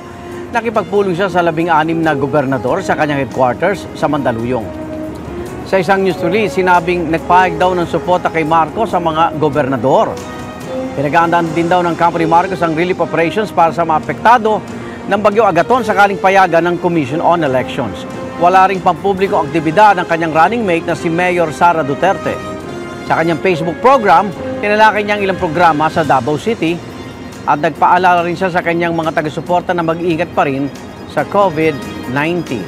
nakipagpulong siya sa 16 na gobernador sa kanyang headquarters sa Mandaluyong. Sa isang news release, sinabing nagpahayag daw ng suporta kay Marcos sa mga gobernador. Pinag-aandaan din daw ng kampo ni Marcos ang relief operations para sa mga apektado ng Bagyo Agaton sakaling payagan ng Commission on Elections. Wala ring pampubliko aktibidad ng kanyang running mate na si Mayor Sara Duterte. Sa kanyang Facebook program, tinalakay niya ang ilang programa sa Davao City at nagpaalala rin siya sa kanyang mga taga-suporta na mag-ingat pa rin sa COVID-19.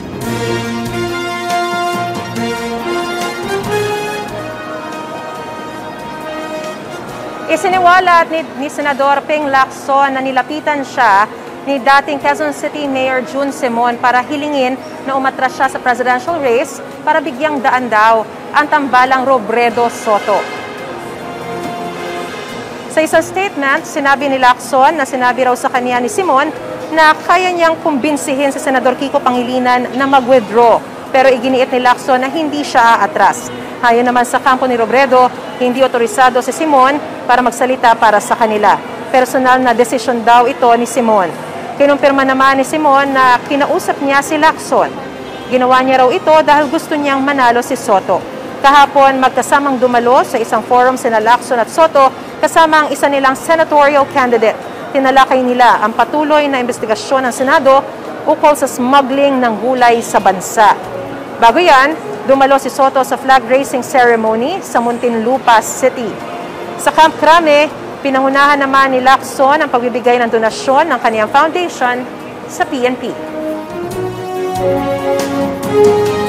Isiniwalat ni Senador Ping Lacson na nilapitan siya ni dating Quezon City Mayor June Simon para hilingin na umatras siya sa presidential race para bigyang daan daw ang tambalang Robredo Soto. Sa isang statement, sinabi ni Lacson na sinabi raw sa kanya ni Simon na kaya niyang kumbinsihin si Senador Kiko Pangilinan na mag-withdraw. Pero iginiit ni Lacson na hindi siya aatras. Ayon naman sa kampo ni Robredo, hindi otorisado si Simon para magsalita para sa kanila. Personal na desisyon daw ito ni Simon. Kinumpirma naman ni Simon na kinausap niya si Lacson. Ginawa niya raw ito dahil gusto niyang manalo si Soto. Kahapon, magkasamang dumalo sa isang forum sina Lacson at Soto kasama ang isa nilang senatorial candidate. Tinalakay nila ang patuloy na investigasyon ng Senado ukol sa smuggling ng gulay sa bansa. Bago yan, dumalo si Soto sa flag raising ceremony sa Muntinlupa City. Sa Camp Crame, pinangunahan naman ni Lacson ang pagbibigay ng donasyon ng kaniyang foundation sa PNP.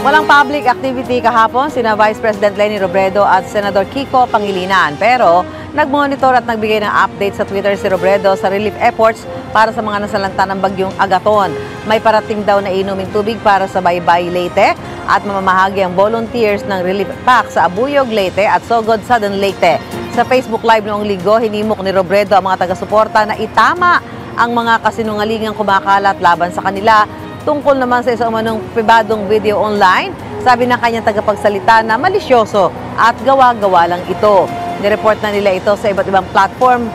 Walang public activity kahapon sina Vice President Leni Robredo at Senador Kiko Pangilinan. Pero nagmonitor at nagbigay ng update sa Twitter si Robredo sa relief efforts para sa mga nasalanta ng bagyong Agaton. May parating daw na inuming tubig para sa Baybay, Leyte at mamamahagi ang volunteers ng relief pack sa Abuyog, Leyte at Sogod, Southern Leyte. Sa Facebook Live noong linggo, hinimok ni Robredo ang mga taga-suporta na itama ang mga kasinungalingang kumakalat laban sa kanila. Tungkol naman sa isang umanong pribadong video online, sabi ng kanyang tagapagsalita na malisyoso at gawa-gawa lang ito. Nireport na nila ito sa iba't ibang platform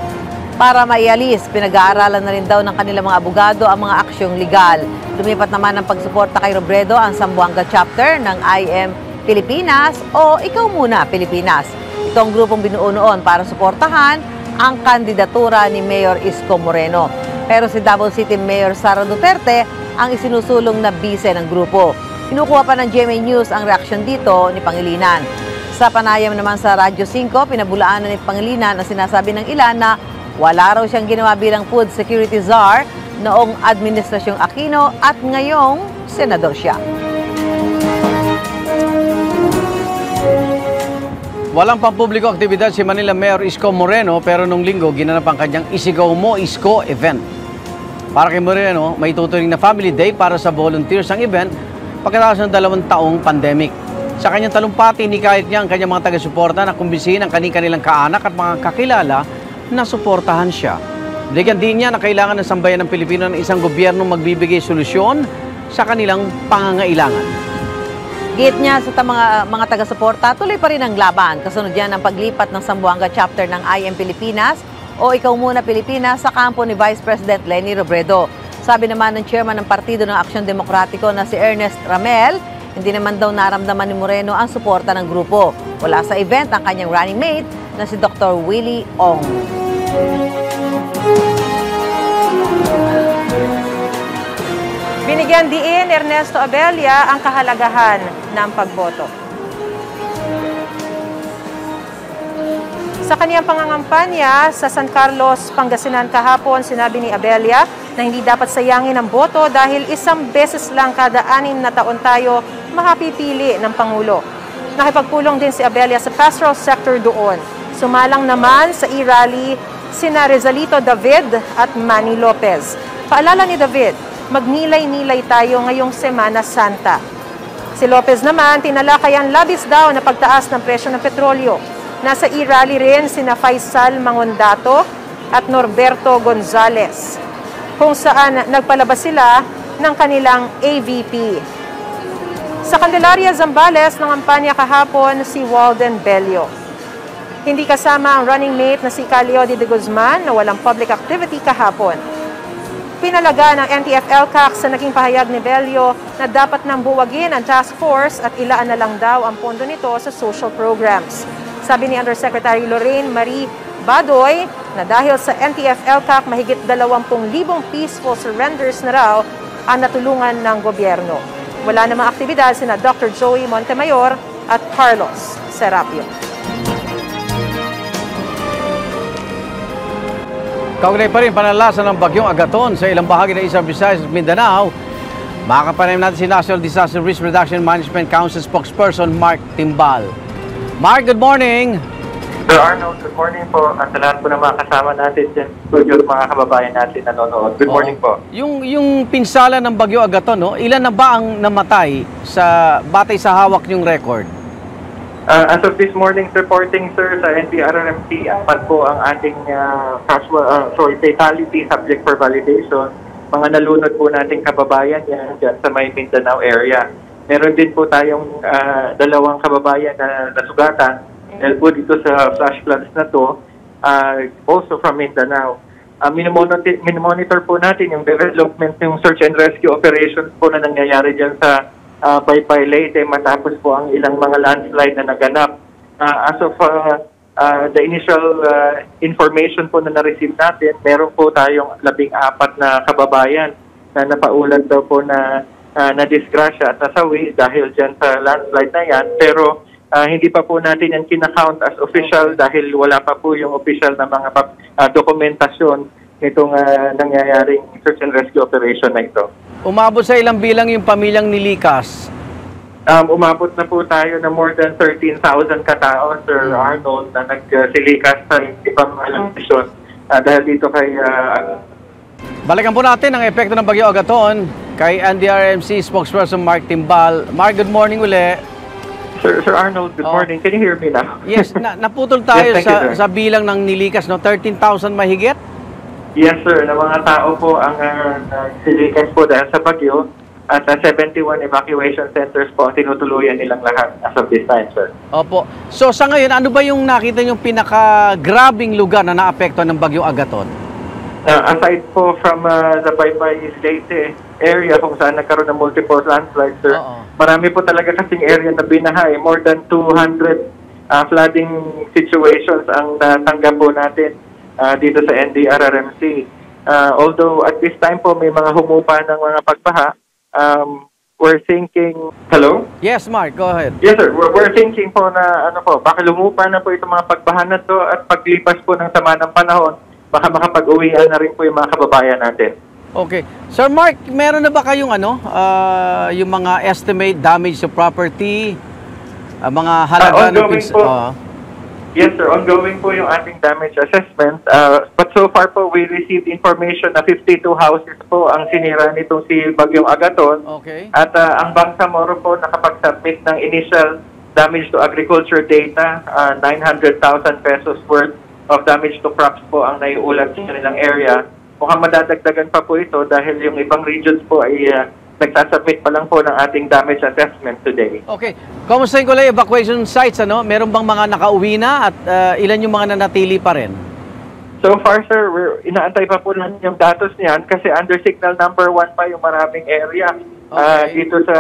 para maialis. Pinag-aaralan na rin daw ng kanilang mga abogado ang mga aksyong legal. Lumipat naman ang pagsuporta kay Robredo ang Zamboanga chapter ng IM Pilipinas o Ikaw Muna Pilipinas. Ito ang grupong binuo noon para suportahan ang kandidatura ni Mayor Isko Moreno. Pero si Davao City Mayor Sara Duterte ang isinusulong na bise ng grupo. Kinukuha pa ng GMA News ang reaksyon dito ni Pangilinan. Sa panayam naman sa Radyo 5, pinabulaanan ni Pangilinan ang sinasabi ng ilan na wala raw siyang ginawa bilang food security czar noong Administrasyong Aquino at ngayong senador siya. Walang pampubliko aktibidad si Manila Mayor Isko Moreno pero nung linggo ginanap ang kanyang Isigaw Mo Isko event. Para kay Moreno, may tuturing na family day para sa volunteers ang event pagkatapos ng 2 taong pandemic. Sa kanyang talumpati, nikayat niya ang kanyang mga taga-suporta na kumbisihin ang kanilang kaanak at mga kakilala na suportahan siya. Bigyan din niya na kailangan ng sambayan ng Pilipino ng isang gobyerno magbibigay solusyon sa kanilang pangangailangan. Git niya sa mga taga-suporta, tuloy pa rin ang laban. Kasunod yan ang paglipat ng Zamboanga chapter ng IM Pilipinas o Ikaw Muna Pilipinas sa kampo ni Vice President Leni Robredo. Sabi naman ng chairman ng Partido ng Aksyon Demokratiko na si Ernest Ramel, hindi naman daw naramdaman ni Moreno ang suporta ng grupo. Wala sa event ang kanyang running mate na si Dr. Willie Ong. Binigyan diin Ernesto Abella ang kahalagahan ng pagboto. Sa kaniyang pangangampanya sa San Carlos, Pangasinan kahapon, sinabi ni Abella na hindi dapat sayangin ang boto dahil 1 beses lang kada 6 na taon tayo makapipili ng Pangulo. Nakipagpulong din si Abella sa pastoral sector doon. Sumalang naman sa e-rally sina Rizalito David at Manny Lopez. Paalala ni David, magnilay-nilay tayo ngayong Semana Santa. Si Lopez naman, tinalakayan labis daw na pagtaas ng presyo ng petrolyo. Nasa e-rally rin sina Faisal Mangondato at Norberto Gonzales, kung saan nagpalabas sila ng kanilang AVP. Sa Candelaria, Zambales, nangampanya kahapon si Walden Bello. Hindi kasama ang running mate na si Calio de Guzman na walang public activity kahapon. Pinalaga ng NTF-ELCAC sa naging pahayag ni Bello na dapat nang buwagin ang task force at ilaan na lang daw ang pondo nito sa social programs. Sabi ni Undersecretary Lorraine Marie Badoy na dahil sa NTF-ELCAC mahigit 20,000 peaceful surrenders na raw ang natulungan ng gobyerno. Wala namang aktibidad sina Dr. Joey Montemayor at Carlos Serapio. Kaugnay pa rin panalasan ng bagyong Agaton sa ilang bahagi ng Eastern Visayas at Mindanao. Makakapanayam natin si National Disaster Risk Reduction Management Council spokesperson Mark Timbal. Mark, good morning! Sir Arnold, good morning po. At sa lahat po ng mga kasama natin dyan sa studio, mga kababayan natin nanonood. Good morning po. Yung pinsala ng bagyo Agaton, no? Ilan na ba ang namatay sa batay sa hawak niyong record? As of this morning's reporting, sir, sa NPRRMC, 4 po ang ating fatality subject for validation. Mga nalunod po nating kababayan yan dyan sa may Mindanao area. Meron din po tayong 2 kababayan na nasugatan dahil po dito sa flash floods na to, also from Mindanao. Minomonitor po natin yung development ng search and rescue operations po na nangyayari dyan sa Baybay, Leyte matapos po ang ilang mga landslide na naganap. As of the initial information po na na-receive natin, meron po tayong 14 na kababayan na napaulat daw po na na-disgrasya at nasawi dahil dyan sa landslide na yan. Pero Hindi pa po natin yan kinakount as official dahil wala pa po yung official na mga dokumentasyon nitong nangyayaring search and rescue operation na ito. Umabot sa ilang bilang yung pamilyang nilikas? Umabot na po tayo na more than 13,000 katao, Sir Arnold, na nagsilikas sa ibang location dahil dito kay... Balikan po natin ang epekto ng Bagyo Agaton kay NDRMC spokesperson Mark Timbal. Mark, good morning uli. Sir Arnold, good morning. Can you hear me now? Yes, naputol tayo Yes, sa bilang ng nilikas, no? 13,000 mahigit? Yes, sir. Na mga tao po ang nagsilikas po dahil sa bagyo at 71 evacuation centers po ang tinutuluyan nilang lahat as of this time, sir. Opo. So sa ngayon, ano ba yung nakita yung pinaka-grabing lugar na naapektuhan ng Bagyo Agaton? Aside po from the Baybay Leyte area kung saan nagkaroon ng multiple landslides, sir, marami po talaga kasing area na binahay. More than 200 flooding situations ang natanggap po natin dito sa NDRRMC. Although at this time po may mga humupa ng mga pagbaha, we're thinking... Hello? Yes, Mark, go ahead. Yes, sir. We're thinking po na baka lumupa na po itong mga pagbaha na to at paglipas po ng sama ng panahon, baka makapag-uwian na rin po yung mga kababayan natin. Okay. Sir Mark, meron na ba kayong yung mga estimate damage to property, mga halaga ongoing po. Yes, sir. Ongoing po yung ating damage assessment. But so far po, we received information na 52 houses po ang sinira nitong si Bagyong Agaton. Okay. At ang Bangsamoro po nakapag-submit ng initial damage to agriculture data, 900,000 pesos worth of damage to crops po ang naiulat sa kanilang area. Mukhang madadagdagan pa po ito dahil yung ibang regions po ay nagsasubmit pa lang po ng ating damage assessment today. Okay. Kamustahin ko lang evacuation sites, meron bang mga nakauwi na at ilan yung mga nanatili pa rin? So far, sir, inaantay pa po natin yung datos niyan kasi under signal number 1 pa yung maraming area dito sa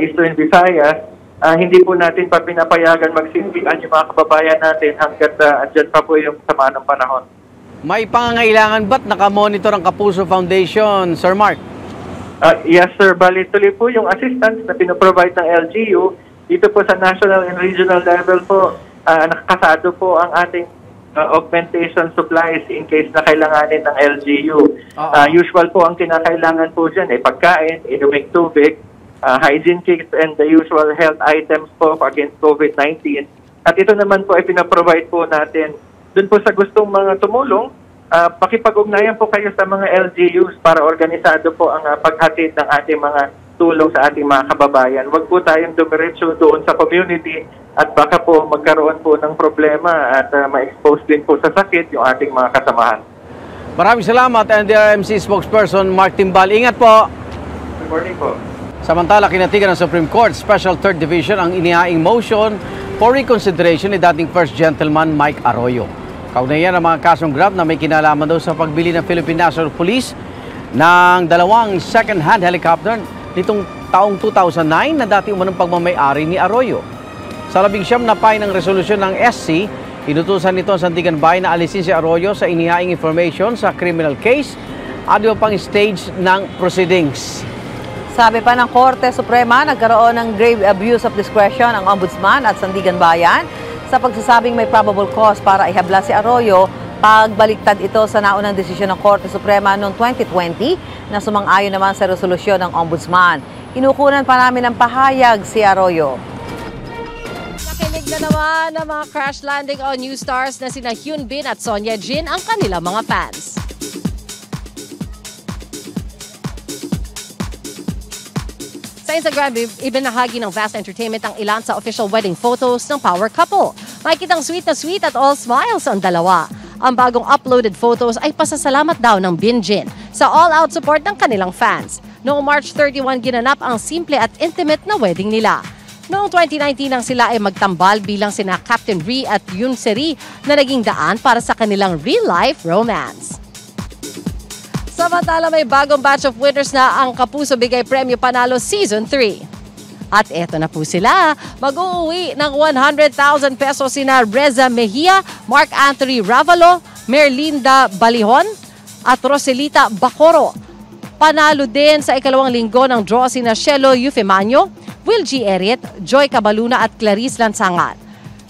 Eastern Visayas. Hindi po natin pa pinapayagan magsimbihan yung mga kababayan natin hanggat andyan pa po yung sama ng panahon. May pangangailangan ba't nakamonitor ang Kapuso Foundation, Sir Mark? Yes, sir. Bali, tuloy po yung assistance na pinoprovide ng LGU. Dito po sa national and regional level po, nakakasado po ang ating augmentation supplies in case na kailanganin ng LGU. Usual po ang kinakailangan po dyan, pagkain, inuming tubig, hygiene kits, and the usual health items po against COVID-19. At ito naman po ay pinaprovide po natin. Doon po sa gustong mga tumulong, pakipag-ugnayan po kayo sa mga LGUs para organisado po ang paghatid ng ating mga tulong sa ating mga kababayan. Huwag po tayong dumiretso doon sa community at baka po magkaroon po ng problema at ma-expose din po sa sakit yung ating mga kasamahan. Maraming salamat, NDRMC spokesperson Mark Timbal. Ingat po! Good morning po. Samantala, kinatigan ng Supreme Court Special 3rd Division ang inihaing motion for reconsideration ni dating First Gentleman Mike Arroyo. Kaugnayan ang mga kasong grab na may kinalaman daw sa pagbili ng Philippine National Police ng 2 second-hand helicopter nitong taong 2009 na dati umanong pagmamay-ari ni Arroyo. Sa 19 na pahay ng resolusyon ng SC, inutusan nito ang Sandigan Bayan na alisin si Arroyo sa inihaing information sa criminal case at iba pang stage ng proceedings. Sabi pa ng Korte Suprema, nagkaroon ng grave abuse of discretion ang Ombudsman at Sandigan Bayan sa pagsasabing may probable cause para ihabla si Arroyo pagbaliktad ito sa naunang desisyon ng Korte Suprema noong 2020 na sumang-ayon naman sa resolusyon ng Ombudsman. Kinukunan pa namin ng pahayag si Arroyo. Nakinig na naman ng mga crash landing on new stars na sina Hyun Bin at Sonia Jin ang kanilang mga fans. Sa Instagram, ibinahagi ng Vast Entertainment ang ilan sa official wedding photos ng power couple. Makikitang sweet na sweet at all smiles ang dalawa. Ang bagong uploaded photos ay pasasalamat daw ng Binjin sa all-out support ng kanilang fans. Noong March 31 ginanap ang simple at intimate na wedding nila. Noong 2019 nang sila ay magtambal bilang sina Captain Rhee at Yoon Se-ri na naging daan para sa kanilang real-life romance. Samantala, may bagong batch of winners na ang Kapuso Bigay Premyo Panalo Season 3. At eto na po sila, mag-uuwi ng 100,000 pesos sina Reza Mejia, Mark Anthony Ravalo, Merlinda Balihon at Roselita Bacoro. Panalo din sa ikalawang linggo ng draw sina Shelo Eufemanio, Will G. Erit, Joy Cabaluna at Clarice Lansangan.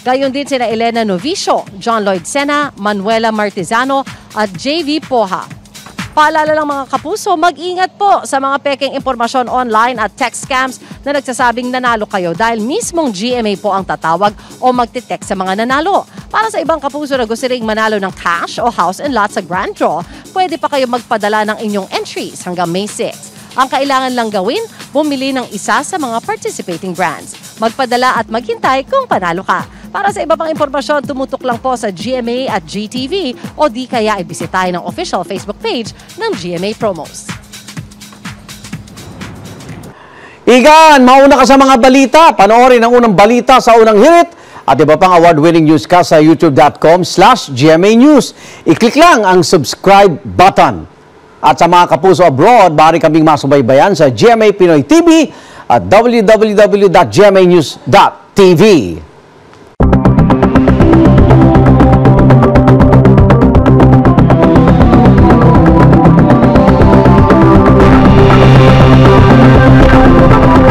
Gayon din sina Elena Novicio, John Lloyd Sena, Manuela Martizano at JV Poha. Paalala lang mga kapuso, mag-ingat po sa mga peking impormasyon online at text scams na nagsasabing nanalo kayo dahil mismong GMA po ang tatawag o magte-text sa mga nanalo. Para sa ibang kapuso na gusto ring manalo ng cash o house and lot sa Grand Draw, pwede pa kayo magpadala ng inyong entries hanggang May 6. Ang kailangan lang gawin, bumili ng isa sa mga participating brands. Magpadala at maghintay kung panalo ka. Para sa iba pang impormasyon, tumutok lang po sa GMA at GTV o di kaya ibisitahin ang official Facebook page ng GMA Promos. Igan, mauna ka sa mga balita. Panoorin ang unang balita sa unang hirit at iba pang award-winning newscast sa youtube.com/GMA News. I-click lang ang subscribe button. At sa mga kapuso abroad, maaari kaming masubaybayan sa GMA Pinoy TV at www.gmanews.tv.